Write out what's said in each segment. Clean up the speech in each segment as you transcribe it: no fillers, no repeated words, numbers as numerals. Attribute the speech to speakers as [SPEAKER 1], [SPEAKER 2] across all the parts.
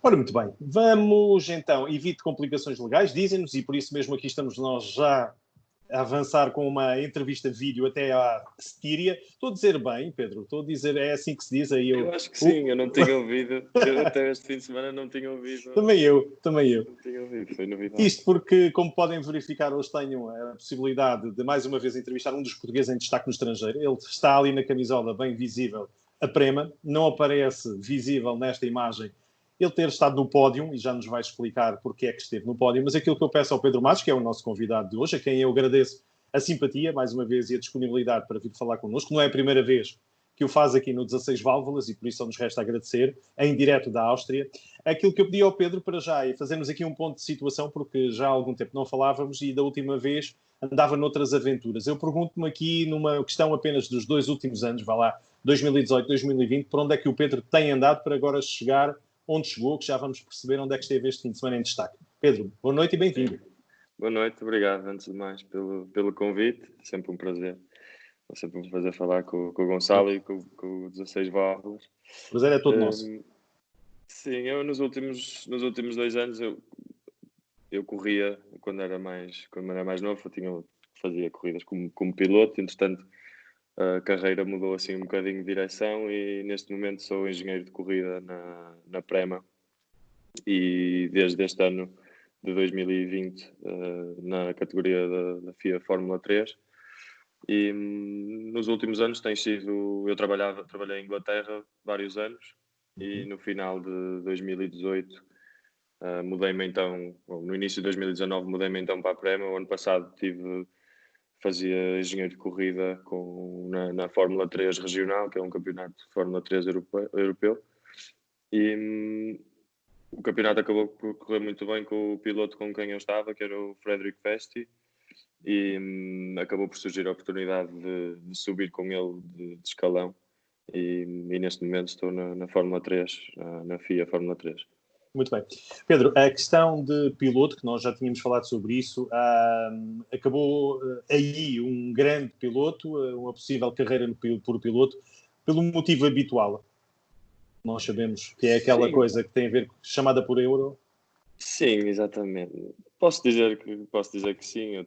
[SPEAKER 1] Ora, muito bem. Vamos então, evite complicações legais, dizem-nos, e por isso mesmo aqui estamos nós já a avançar com uma entrevista vídeo até à Stíria. Estou a dizer bem, Pedro? Estou a dizer, é assim que se diz aí?
[SPEAKER 2] Eu acho que sim, eu não tinha ouvido. Eu até este fim de semana não tinha ouvido.
[SPEAKER 1] Também eu.
[SPEAKER 2] Não tinha ouvido, foi novidade.
[SPEAKER 1] Isto porque, como podem verificar, hoje tenho a possibilidade de mais uma vez entrevistar um dos portugueses em destaque no estrangeiro. Ele está ali na camisola, bem visível, a Prema. Não aparece visível nesta imagem ele ter estado no pódio, e já nos vai explicar porque é que esteve no pódio, mas aquilo que eu peço ao Pedro Matos, que é o nosso convidado de hoje, a quem eu agradeço a simpatia, mais uma vez, e a disponibilidade para vir falar connosco. Não é a primeira vez que o faz aqui no 16 Válvulas, e por isso só nos resta agradecer, em direto da Áustria. Aquilo que eu pedi ao Pedro para já é fazermos aqui um ponto de situação, porque já há algum tempo não falávamos e da última vez andava noutras aventuras. Eu pergunto-me aqui numa questão apenas dos 2 últimos anos, vá lá, 2018, 2020, por onde é que o Pedro tem andado para agora chegar onde chegou, que já vamos perceber onde é que esteve este fim de semana em destaque. Pedro, boa noite e bem-vindo.
[SPEAKER 2] Boa noite, obrigado antes de mais pelo convite, sempre um prazer. É sempre um prazer falar com o Gonçalo e com o 16 Válvulas.
[SPEAKER 1] O prazer é todo nosso.
[SPEAKER 2] Sim, eu nos últimos 2 anos eu corria quando era mais novo, fazia corridas como piloto, entretanto a carreira mudou assim um bocadinho de direção e neste momento sou engenheiro de corrida na Prema e desde este ano de 2020 na categoria da FIA Fórmula 3 e nos últimos anos eu trabalhei em Inglaterra vários anos e no final de 2018 mudei-me então, no início de 2019 mudei-me então para a Prema. O ano passado fazia engenheiro de corrida na Fórmula 3 regional, que é um campeonato de Fórmula 3 europeu. E o campeonato acabou por correr muito bem com o piloto com quem eu estava, que era o Frederick Vesti, e acabou por surgir a oportunidade de subir com ele de escalão. E neste momento estou na Fórmula 3, na FIA Fórmula 3.
[SPEAKER 1] Muito bem. Pedro, a questão de piloto, que nós já tínhamos falado sobre isso, acabou aí um grande piloto, uma possível carreira por piloto, pelo motivo habitual. Nós sabemos que é aquela coisa que tem a ver, chamada por euro.
[SPEAKER 2] Sim, exatamente. Posso dizer que sim,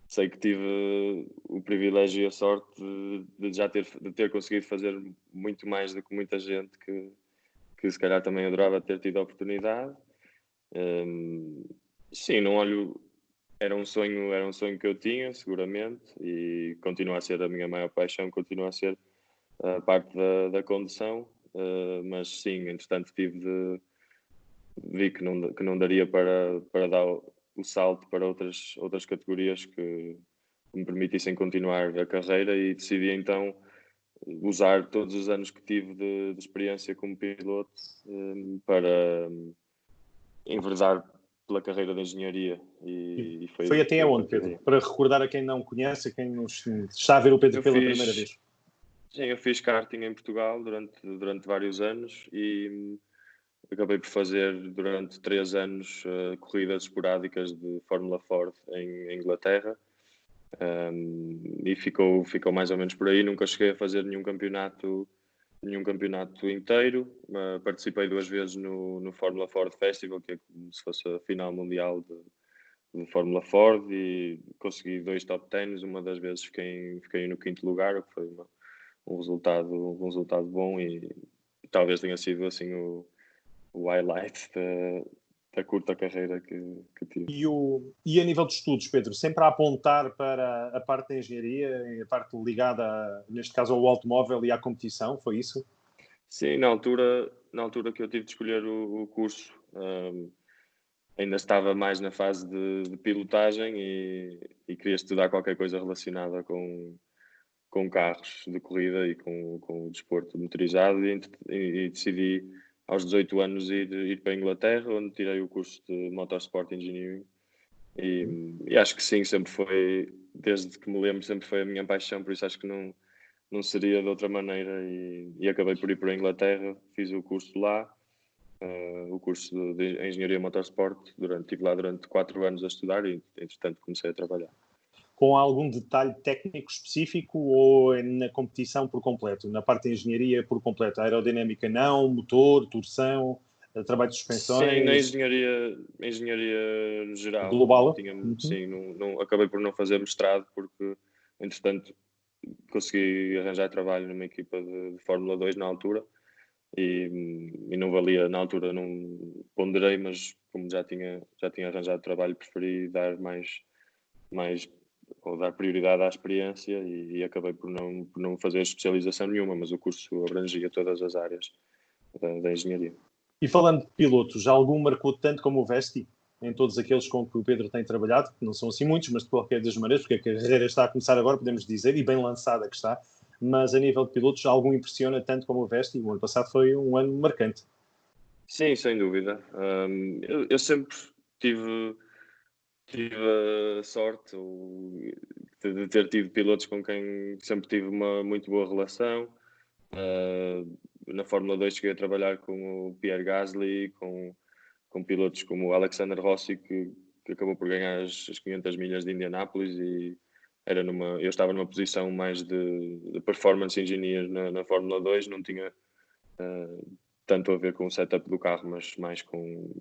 [SPEAKER 2] sei que tive o privilégio e a sorte de ter conseguido fazer muito mais do que muita gente que se calhar também adorava ter tido a oportunidade. Sim, não olho. Era um sonho que eu tinha, seguramente, e continua a ser a minha maior paixão, continua a ser a parte da condução, mas sim, entretanto vi que não daria para dar o salto para outras categorias que me permitissem continuar a carreira e decidi então usar todos os anos que tive de experiência como piloto para enverdar pela carreira de engenharia. E
[SPEAKER 1] foi até onde, Pedro? Para recordar a quem não conhece, a quem nos está a ver o Pedro pela primeira vez.
[SPEAKER 2] Sim, eu fiz karting em Portugal durante vários anos e acabei por fazer durante 3 anos corridas esporádicas de Fórmula Ford em Inglaterra. E ficou mais ou menos por aí. Nunca cheguei a fazer nenhum campeonato inteiro. Participei 2 vezes no Fórmula Ford Festival, que é como se fosse a final mundial de Fórmula Ford, e consegui 2 top 10. Uma das vezes fiquei no 5º lugar, o que foi um resultado bom e talvez tenha sido assim o highlight da curta carreira que tive.
[SPEAKER 1] E a nível de estudos, Pedro, sempre a apontar para a parte da engenharia, a parte ligada, neste caso, ao automóvel e à competição, foi isso?
[SPEAKER 2] Sim, na altura que eu tive de escolher o curso, ainda estava mais na fase de pilotagem e queria estudar qualquer coisa relacionada com carros de corrida e com o desporto motorizado e decidi aos 18 anos ir para a Inglaterra, onde tirei o curso de Motorsport Engineering e acho que sim, sempre foi, desde que me lembro, sempre foi a minha paixão, por isso acho que não seria de outra maneira e acabei por ir para a Inglaterra, fiz o curso lá, o curso de Engenharia Motorsport, estive lá durante 4 anos a estudar e entretanto comecei a trabalhar.
[SPEAKER 1] Com algum detalhe técnico específico ou na competição por completo? Na parte de engenharia por completo? Aerodinâmica não, motor, torção, trabalho de
[SPEAKER 2] Sim, na
[SPEAKER 1] suspensões,
[SPEAKER 2] engenharia geral.
[SPEAKER 1] global?
[SPEAKER 2] Sim, não, acabei por não fazer mestrado porque, entretanto, consegui arranjar trabalho numa equipa de Fórmula 2 na altura e não valia, na altura não ponderei, mas como já tinha arranjado trabalho, preferi dar mais ou dar prioridade à experiência e acabei por não fazer especialização nenhuma, mas o curso abrangia todas as áreas da engenharia.
[SPEAKER 1] E falando de pilotos, já algum marcou tanto como o Vesti? Em todos aqueles com que o Pedro tem trabalhado, que não são assim muitos, mas de qualquer das maneiras, porque a carreira está a começar agora, podemos dizer, e bem lançada que está, mas a nível de pilotos, algum impressiona tanto como o Vesti? O ano passado foi um ano marcante.
[SPEAKER 2] Sim, sem dúvida. Eu sempre tive a sorte de ter tido pilotos com quem sempre tive uma muito boa relação. Na Fórmula 2 cheguei a trabalhar com o Pierre Gasly, com pilotos como o Alexander Rossi, que acabou por ganhar as 500 milhas de Indianápolis e eu estava numa posição mais de performance engineer na Fórmula 2, não tinha tanto a ver com o setup do carro, mas mais com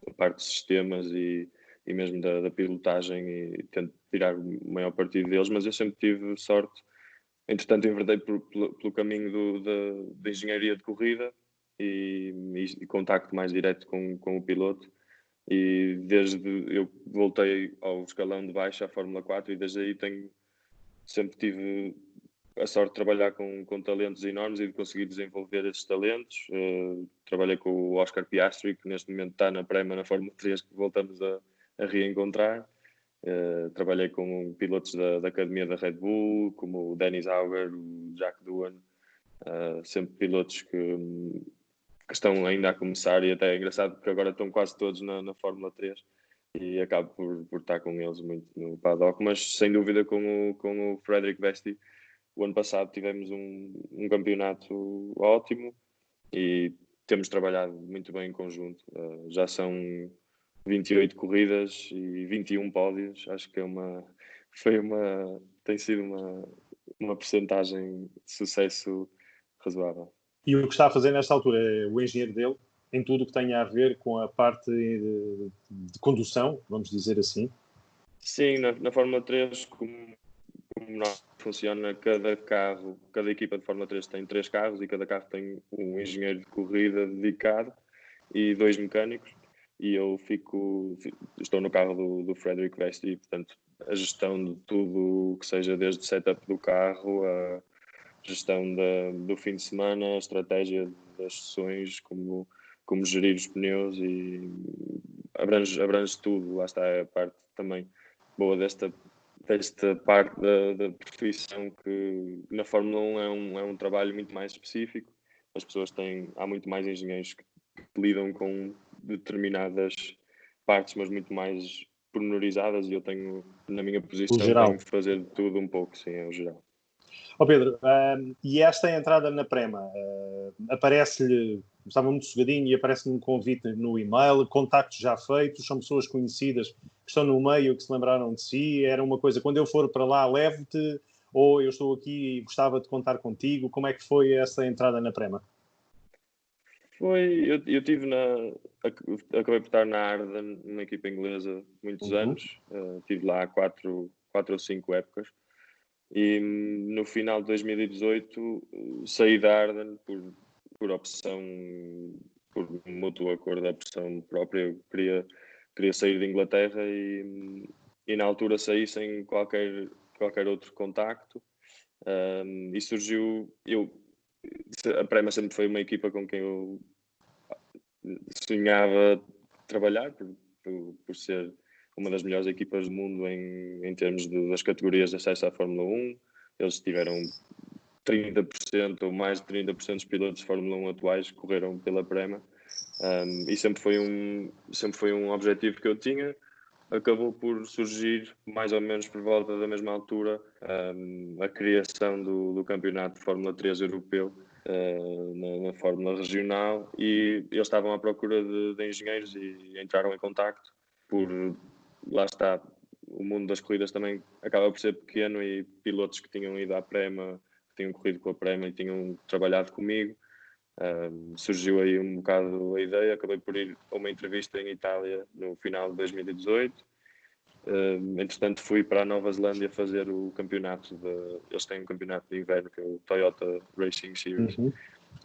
[SPEAKER 2] a parte de sistemas e mesmo da pilotagem e tento tirar o maior partido deles, mas eu sempre tive sorte. Entretanto, enverdei pelo caminho da engenharia de corrida e contacto mais direto com o piloto. E eu voltei ao escalão de baixo, à Fórmula 4, e desde aí sempre tive a sorte de trabalhar com talentos enormes e de conseguir desenvolver esses talentos. Trabalhei com o Oscar Piastri, que neste momento está na Prema na Fórmula 3, que voltamos a reencontrar. Trabalhei com pilotos da academia da Red Bull, como o Dennis Auger, o Jack Doohan, sempre pilotos que estão ainda a começar, e até é engraçado porque agora estão quase todos na Fórmula 3 e acabo por estar com eles muito no paddock, mas sem dúvida com o Frederick Vesti, o ano passado tivemos um campeonato ótimo e temos trabalhado muito bem em conjunto. Já são 28 corridas e 21 pódios. Acho que tem sido uma percentagem de sucesso razoável.
[SPEAKER 1] E o que está a fazer nesta altura é o engenheiro dele, em tudo o que tenha a ver com a parte de condução, vamos dizer assim.
[SPEAKER 2] Sim, na Fórmula 3, como não funciona, cada equipa de Fórmula 3 tem 3 carros e cada carro tem um engenheiro de corrida dedicado e 2 mecânicos. E eu estou no carro do Frederick Vesti e, portanto, a gestão de tudo que seja desde o setup do carro, a gestão do fim de semana, a estratégia das sessões, como gerir os pneus e abrange tudo. Lá está a parte também boa desta parte da profissão, que na Fórmula 1 é um trabalho muito mais específico. As pessoas há muito mais engenheiros que lidam com determinadas partes, mas muito mais pormenorizadas, e eu na minha
[SPEAKER 1] O
[SPEAKER 2] posição, tenho
[SPEAKER 1] geral.
[SPEAKER 2] que fazer tudo um pouco, sim, é o geral.
[SPEAKER 1] Pedro, e esta entrada na Prema, aparece-lhe, estava muito sugadinho e aparece-lhe um convite no e-mail, contactos já feitos, são pessoas conhecidas que estão no meio, que se lembraram de si, era uma coisa, quando eu for para lá, levo-te, ou eu estou aqui e gostava de contar contigo, como é que foi essa entrada na Prema?
[SPEAKER 2] Eu tive acabei por estar na Arden, numa equipa inglesa, muitos anos, estive lá 4 ou 5 épocas. E no final de 2018 saí da Arden por opção, por mútuo acordo, da opção própria. Eu queria sair de Inglaterra e na altura saí sem qualquer outro contacto. E surgiu. A Prema sempre foi uma equipa com quem eu sonhava trabalhar, por ser uma das melhores equipas do mundo em termos das categorias de acesso à Fórmula 1. Eles tiveram 30% ou mais de 30% dos pilotos de Fórmula 1 atuais que correram pela Prema. E sempre foi um objetivo que eu tinha. Acabou por surgir, mais ou menos por volta da mesma altura, a criação do campeonato de Fórmula 3 europeu, na Fórmula Regional, e eles estavam à procura de engenheiros e entraram em contacto. Lá está, o mundo das corridas também acaba por ser pequeno, e pilotos que tinham ido à Prema, que tinham corrido com a Prema e tinham trabalhado comigo, Surgiu aí um bocado a ideia, acabei por ir a uma entrevista em Itália no final de 2018. Entretanto fui para a Nova Zelândia fazer o campeonato, eles têm um campeonato de inverno que é o Toyota Racing Series,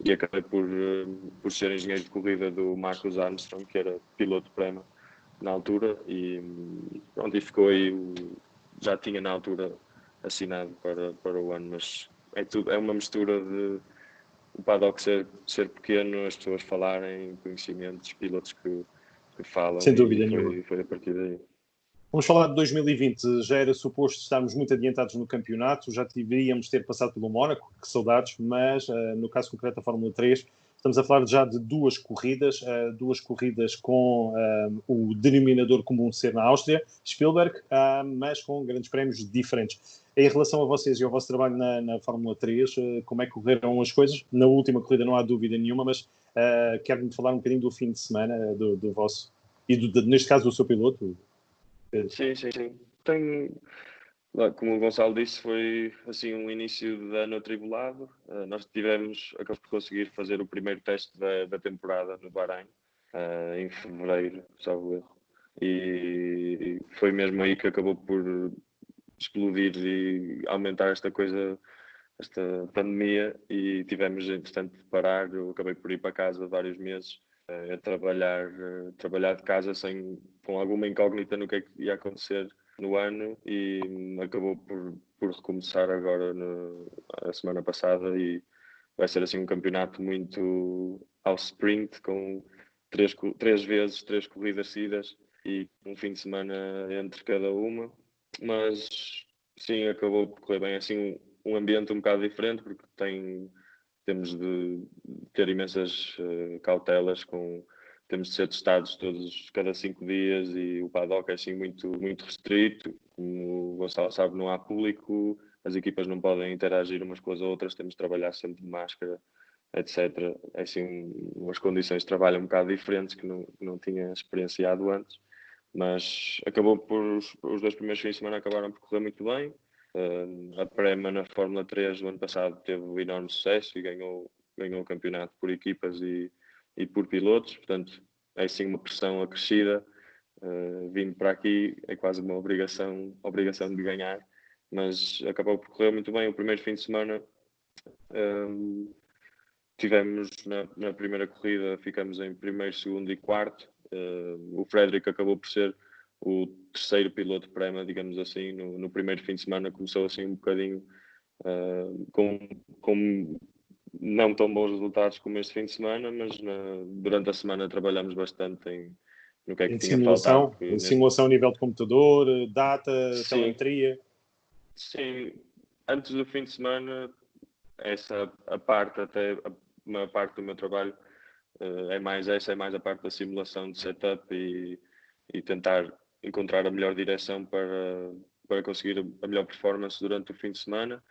[SPEAKER 2] e acabei por ser engenheiro de corrida do Marcus Armstrong, que era piloto Prema na altura, e pronto, e ficou aí, já tinha na altura assinado para o ano, mas é uma mistura de o paddock ser pequeno, as pessoas falarem, conhecimentos, pilotos que falam,
[SPEAKER 1] Sem
[SPEAKER 2] e
[SPEAKER 1] dúvida nenhuma.
[SPEAKER 2] foi a partir daí.
[SPEAKER 1] Vamos falar de 2020. Já era suposto estarmos muito adiantados no campeonato, já deveríamos ter passado pelo Mónaco, que saudades, mas no caso concreto da Fórmula 3, estamos a falar já de duas corridas com o denominador comum de ser na Áustria, Spielberg, mas com grandes prémios diferentes. Em relação a vocês e ao vosso trabalho na Fórmula 3, como é que correram as coisas? Na última corrida não há dúvida nenhuma, mas quero-me falar um bocadinho do fim de semana do vosso, e neste caso do seu piloto.
[SPEAKER 2] Sim. Como o Gonçalo disse, foi assim um início de ano atribulado. Nós acabamos por conseguir fazer o primeiro teste da temporada no Bahrein, em fevereiro, salvo erro. E foi mesmo aí que acabou por explodir e aumentar esta pandemia, e tivemos, entretanto, de parar. Eu acabei por ir para casa vários meses a trabalhar de casa com alguma incógnita no que é que ia acontecer no ano, e acabou por recomeçar agora a semana passada, e vai ser assim um campeonato muito ao sprint, com três corridas seguidas e um fim de semana entre cada uma, mas sim, acabou por correr bem, assim um ambiente um bocado diferente, porque temos de ter imensas cautelas, temos de ser testados cada 5 dias, e o paddock é assim muito, muito restrito. Como o Gonçalo sabe, não há público, as equipas não podem interagir umas com as outras, temos de trabalhar sempre de máscara, etc. É assim umas condições de trabalho um bocado diferentes que não tinha experienciado antes, mas os 2 primeiros fins de semana acabaram por correr muito bem. A Prema na Fórmula 3 do ano passado teve um enorme sucesso e ganhou o campeonato por equipas e por pilotos, portanto é sim uma pressão acrescida. Vindo para aqui é quase uma obrigação de ganhar, mas acabou por correr muito bem. O primeiro fim de semana tivemos na primeira corrida, ficamos em primeiro, segundo e quarto. O Frederick acabou por ser o terceiro piloto Prema, digamos assim. No primeiro fim de semana começou assim um bocadinho com não tão bons resultados como este fim de semana, mas durante a semana trabalhamos bastante no que é que tinha faltado.
[SPEAKER 1] Simulação a nível de computador, data,
[SPEAKER 2] Sim,
[SPEAKER 1] telemetria.
[SPEAKER 2] Sim, antes do fim de semana, a parte, até uma parte do meu trabalho é mais a parte da simulação de setup e tentar encontrar a melhor direção para conseguir a melhor performance durante o fim de semana.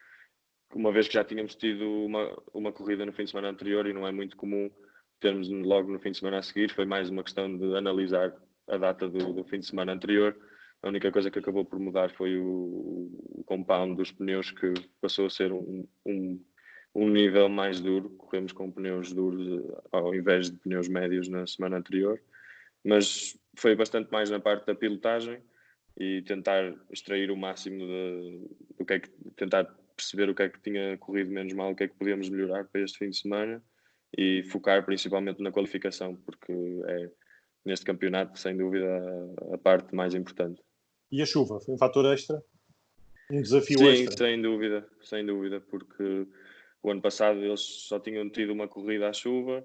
[SPEAKER 2] Uma vez que já tínhamos tido uma corrida no fim de semana anterior, e não é muito comum termos logo no fim de semana a seguir, foi mais uma questão de analisar a data do fim de semana anterior. A única coisa que acabou por mudar foi o compound dos pneus, que passou a ser um nível mais duro. Corremos com pneus duros ao invés de pneus médios na semana anterior, mas foi bastante mais na parte da pilotagem e tentar extrair o máximo do que é que tentar perceber o que é que tinha corrido menos mal, o que é que podíamos melhorar para este fim de semana, e focar principalmente na qualificação, porque é neste campeonato sem dúvida a parte mais importante.
[SPEAKER 1] E a chuva? Foi um fator extra? Um desafio
[SPEAKER 2] Sim,
[SPEAKER 1] extra?
[SPEAKER 2] sem dúvida, porque o ano passado eles só tinham tido uma corrida à chuva.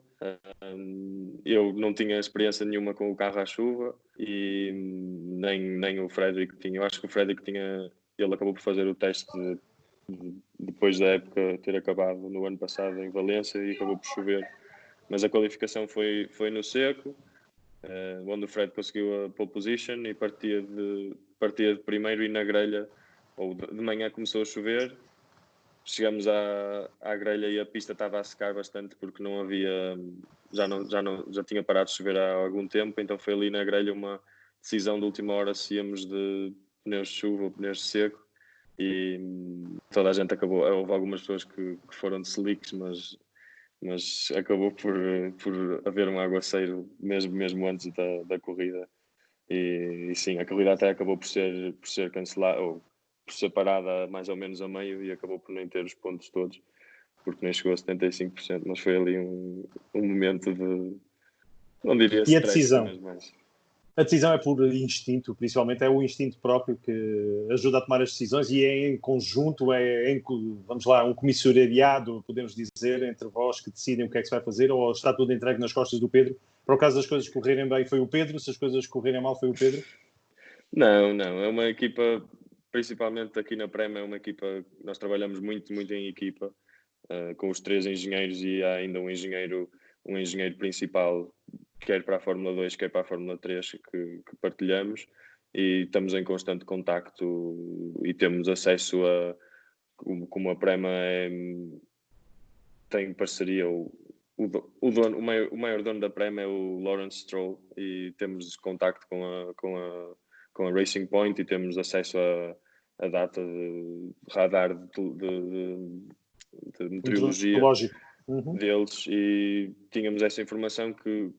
[SPEAKER 2] Eu não tinha experiência nenhuma com o carro à chuva, e nem o Frederick tinha. Eu acho que o Frederick tinha. Ele acabou por fazer o teste depois da época ter acabado no ano passado em Valência, e acabou por chover. Mas a qualificação foi no seco, onde o Fred conseguiu a pole position e partia de primeiro, e na grelha, ou de manhã, começou a chover. Chegamos à grelha e a pista estava a secar bastante, porque não havia, já tinha parado de chover há algum tempo, então foi ali na grelha uma decisão de última hora se íamos de pneus de chuva ou pneus de seco, e toda a gente houve algumas pessoas que foram de slicks, mas mas acabou por haver um aguaceiro mesmo antes da corrida. E sim, a corrida até acabou por ser cancelada, ou por ser parada mais ou menos a meio, e acabou por nem ter os pontos todos, porque nem chegou a 75%, mas foi ali um momento de, não diria
[SPEAKER 1] E a
[SPEAKER 2] stress,
[SPEAKER 1] decisão?
[SPEAKER 2] mas
[SPEAKER 1] A decisão é por instinto, principalmente é o instinto próprio que ajuda a tomar as decisões e é em conjunto, vamos lá, um comissariado, podemos dizer, entre vós que decidem o que é que se vai fazer, ou está tudo entregue nas costas do Pedro? Para o caso das coisas correrem bem foi o Pedro, se as coisas correrem mal foi o Pedro?
[SPEAKER 2] não, é uma equipa, principalmente aqui na Prema, é uma equipa, nós trabalhamos muito em equipa, com os 3 engenheiros, e há ainda um engenheiro principal, quer para a Fórmula 2, quer para a Fórmula 3, que partilhamos, e estamos em constante contacto e temos acesso a, como a Prema tem parceria, o maior dono da Prema é o Lawrence Stroll, e temos contacto com a Racing Point, e temos acesso a data de radar de meteorologia
[SPEAKER 1] Meteorológico. Uhum.
[SPEAKER 2] deles, e tínhamos essa informação que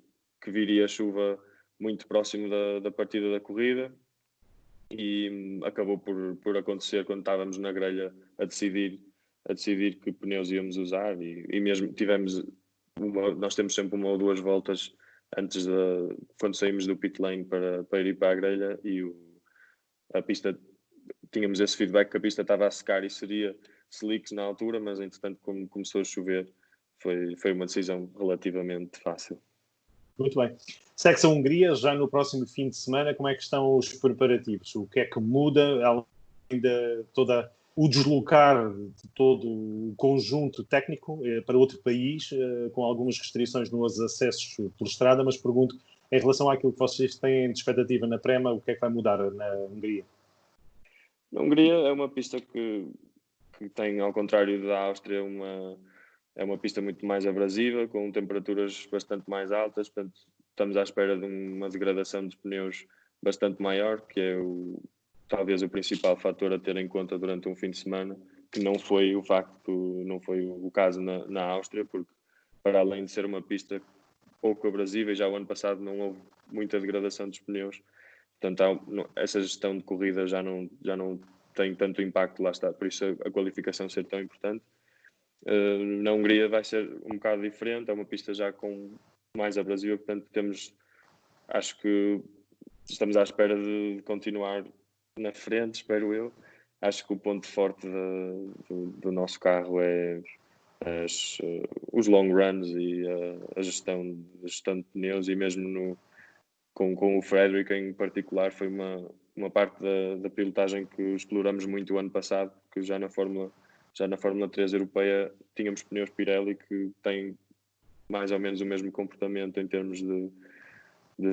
[SPEAKER 2] viria chuva muito próximo da partida da corrida, e acabou por acontecer quando estávamos na grelha a decidir que pneus íamos usar, e mesmo nós temos sempre 1 ou 2 voltas antes quando saímos do pit lane para ir para a grelha, e a pista, tínhamos esse feedback que a pista estava a secar e seria slicks na altura, mas entretanto, como começou a chover, foi uma decisão relativamente fácil.
[SPEAKER 1] Muito bem. Segue-se a Hungria, já no próximo fim de semana, como é que estão os preparativos? O que é que muda, além de o deslocar de todo o conjunto técnico para outro país, com algumas restrições nos acessos por estrada, mas pergunto, em relação àquilo que vocês têm de expectativa na Prema, o que é que vai mudar na Hungria?
[SPEAKER 2] Na Hungria é uma pista que tem, ao contrário da Áustria, é uma pista muito mais abrasiva, com temperaturas bastante mais altas, portanto estamos à espera de uma degradação dos pneus bastante maior, que é talvez o principal fator a ter em conta durante um fim de semana, que não foi o caso na Áustria, porque para além de ser uma pista pouco abrasiva, e já o ano passado não houve muita degradação dos pneus, portanto essa gestão de corrida já não tem tanto impacto, lá está, por isso a qualificação ser tão importante. Na Hungria vai ser um bocado diferente, é uma pista já com mais abrasiva, portanto acho que estamos à espera de continuar na frente, espero eu. Acho que o ponto forte do nosso carro é os long runs e a gestão de pneus, e mesmo com o Frederick em particular foi uma parte da pilotagem que exploramos muito o ano passado, porque já na Fórmula 3 europeia tínhamos pneus Pirelli que têm mais ou menos o mesmo comportamento em termos de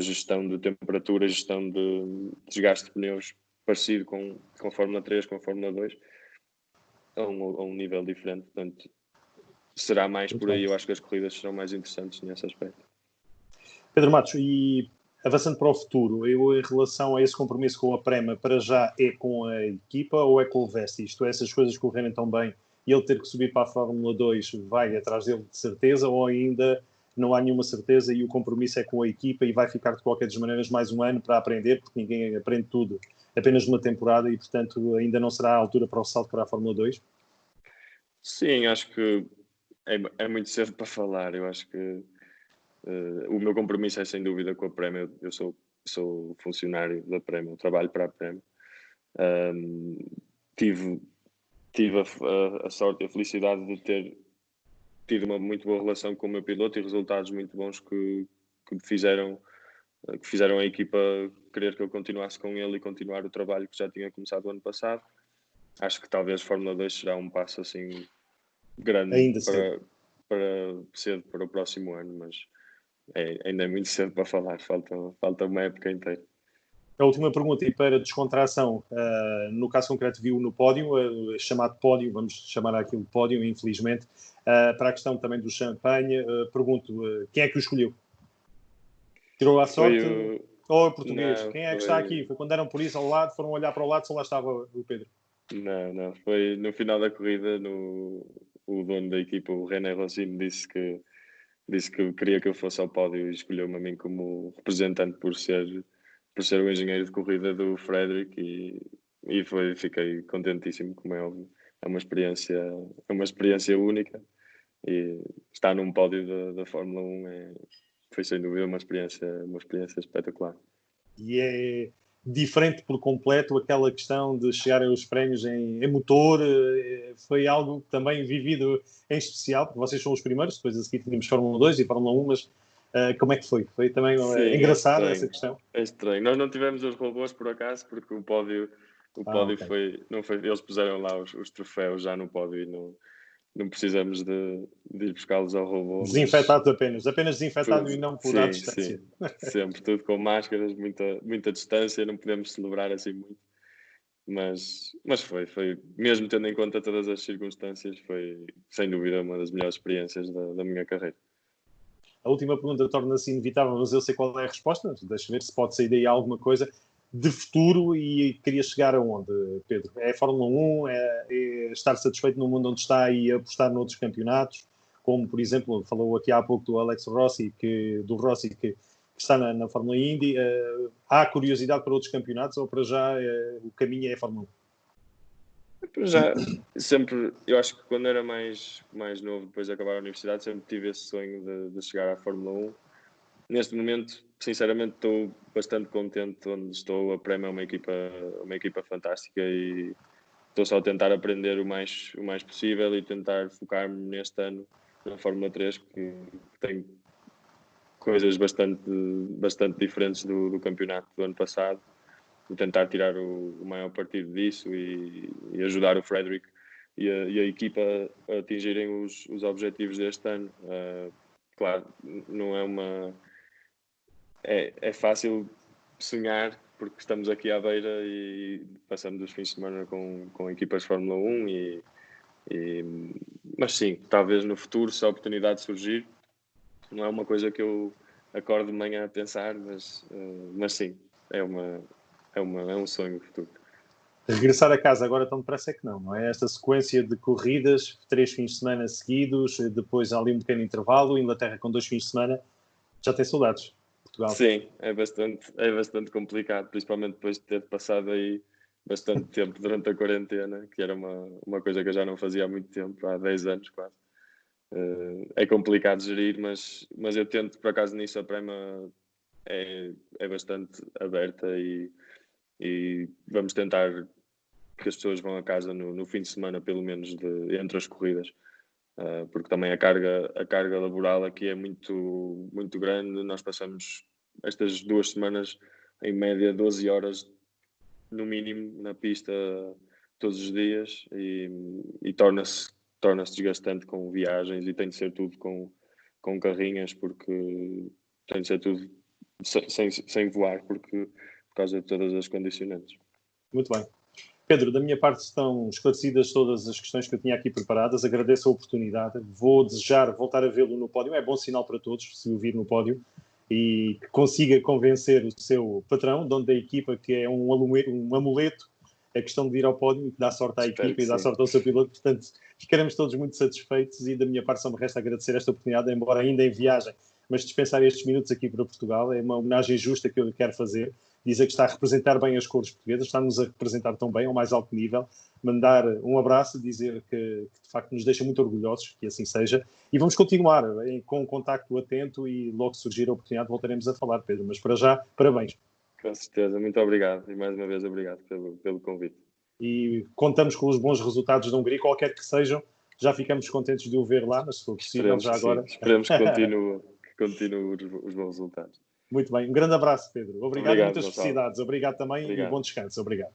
[SPEAKER 2] gestão de temperatura, gestão de desgaste de pneus, parecido com a Fórmula 3, com a Fórmula 2, a um nível diferente. Portanto, será mais
[SPEAKER 1] Muito
[SPEAKER 2] por aí.
[SPEAKER 1] bem.
[SPEAKER 2] Eu acho que as corridas serão mais interessantes nesse aspecto.
[SPEAKER 1] Pedro Matos, e avançando para o futuro, em relação a esse compromisso com a Prema, para já é com a equipa ou é com o Vesti? Isto é, essas coisas correrem tão bem e ele ter que subir para a Fórmula 2 vai atrás dele de certeza, ou ainda não há nenhuma certeza e o compromisso é com a equipa e vai ficar de qualquer das maneiras mais um ano para aprender, porque ninguém aprende tudo apenas numa temporada e, portanto, ainda não será a altura para o salto para a Fórmula 2?
[SPEAKER 2] Sim, acho que é muito cedo para falar. Eu acho que o meu compromisso é sem dúvida com a Prema. Eu sou funcionário da Prema, eu trabalho para a Prema. Tive a sorte e a felicidade de ter tido uma muito boa relação com o meu piloto e resultados muito bons que fizeram a equipa querer que eu continuasse com ele e continuar o trabalho que já tinha começado o ano passado. Acho que talvez Fórmula 2 será um passo assim grande
[SPEAKER 1] Ainda cedo.
[SPEAKER 2] para o próximo ano, mas ainda é muito cedo para falar, falta uma época inteira.
[SPEAKER 1] A última pergunta, e para descontração, no caso concreto viu no pódio, chamado pódio, vamos chamar aquilo pódio, infelizmente, para a questão também do champanhe, pergunto, quem é que o escolheu? Tirou à sorte ou é português?
[SPEAKER 2] Não,
[SPEAKER 1] Quem é que está aqui? Foi quando deram por isso ao lado, foram olhar para o lado, só lá estava o Pedro.
[SPEAKER 2] Não, foi no final da corrida, o dono da equipa, o René Rossini, disse que queria que eu fosse ao pódio e escolheu-me a mim como representante por ser o engenheiro de corrida do Frederick fiquei contentíssimo, como é óbvio. É uma experiência única e estar num pódio da Fórmula 1 foi sem dúvida uma experiência espetacular.
[SPEAKER 1] E é diferente por completo aquela questão de chegarem os prémios em motor, foi algo também vivido em especial, porque vocês são os primeiros, depois a seguir tínhamos Fórmula 2 e Fórmula 1, mas como é que foi? Foi também engraçado essa questão?
[SPEAKER 2] É estranho. Nós não tivemos os robôs por acaso, porque o pódio okay. não foi, eles puseram lá os troféus já no pódio e não precisamos de ir buscá-los ao robô.
[SPEAKER 1] Desinfetados apenas desinfetado tudo, e não por à distância.
[SPEAKER 2] Sim, sempre, tudo com máscaras, muita distância, não podemos celebrar assim muito. Mas foi, mesmo tendo em conta todas as circunstâncias, foi sem dúvida uma das melhores experiências da minha carreira.
[SPEAKER 1] A última pergunta torna-se inevitável, mas eu sei qual é a resposta. Deixa ver se pode sair daí alguma coisa de futuro e queria chegar aonde, Pedro? É a Fórmula 1? É estar satisfeito no mundo onde está e apostar noutros campeonatos? Como, por exemplo, falou aqui há pouco do Alex Rossi, que está na Fórmula Indy. Há curiosidade para outros campeonatos ou para já o caminho é a Fórmula
[SPEAKER 2] 1? Para já, sempre, eu acho que quando era mais novo, depois de acabar a universidade, sempre tive esse sonho de chegar à Fórmula 1. Neste momento, sinceramente, estou bastante contente onde estou. A Prema é uma equipa fantástica e estou só a tentar aprender o mais possível e tentar focar-me neste ano na Fórmula 3, que tem coisas bastante diferentes do campeonato do ano passado, e tentar tirar o maior partido disso e ajudar o Frederick e a equipa a atingirem os objetivos deste ano. Claro, não é uma... É fácil sonhar, porque estamos aqui à beira e passamos os fins de semana com equipas de Fórmula 1 mas sim, talvez no futuro, se a oportunidade surgir, não é uma coisa que eu acordo de manhã a pensar, mas sim, é um sonho futuro.
[SPEAKER 1] Regressar a casa agora tão depressa é que não é? Esta sequência de corridas, 3 fins de semana seguidos, depois há ali um pequeno intervalo, Inglaterra com 2 fins de semana, já tem saudades, Portugal.
[SPEAKER 2] Sim, é bastante complicado, principalmente depois de ter passado aí bastante tempo durante a quarentena, que era uma coisa que eu já não fazia há muito tempo, há 10 anos quase. É complicado gerir, mas eu tento, por acaso nisso a Prema é bastante aberta e vamos tentar que as pessoas vão a casa no fim de semana, pelo menos entre as corridas, porque também a carga laboral aqui é muito, muito grande. Nós passamos estas 2 semanas em média 12 horas no mínimo na pista todos os dias e torna-se desgastante com viagens e tem de ser tudo com carrinhas, porque tem de ser tudo sem voar por causa de todas as condicionantes.
[SPEAKER 1] Muito bem. Pedro, da minha parte estão esclarecidas todas as questões que eu tinha aqui preparadas. Agradeço a oportunidade. Vou desejar voltar a vê-lo no pódio. É bom sinal para todos se o vir no pódio e que consiga convencer o seu patrão, dono da equipa, que é um amuleto, a questão de ir ao pódio e que dá sorte à equipa e dá sorte ao seu piloto. Portanto, ficaremos todos muito satisfeitos e da minha parte só me resta agradecer esta oportunidade, embora ainda em viagem, mas dispensar estes minutos aqui para Portugal. É uma homenagem justa que eu lhe quero fazer. Dizer que está a representar bem as cores portuguesas, está-nos a representar tão bem, ao mais alto nível. Mandar um abraço, dizer que de facto nos deixa muito orgulhosos, que assim seja. E vamos continuar com um contacto atento e logo surgir a oportunidade voltaremos a falar, Pedro. Mas para já, parabéns.
[SPEAKER 2] Com certeza, muito obrigado. E mais uma vez, obrigado pelo convite.
[SPEAKER 1] E contamos com os bons resultados da Hungria, qualquer que sejam. Já ficamos contentes de o ver lá, mas se for possível,
[SPEAKER 2] Esperemos que continue os bons resultados.
[SPEAKER 1] Muito bem. Um grande abraço, Pedro. Obrigado e muitas
[SPEAKER 2] Gonçalo.
[SPEAKER 1] felicidades. Obrigado também
[SPEAKER 2] Obrigado.
[SPEAKER 1] E bom descanso. Obrigado.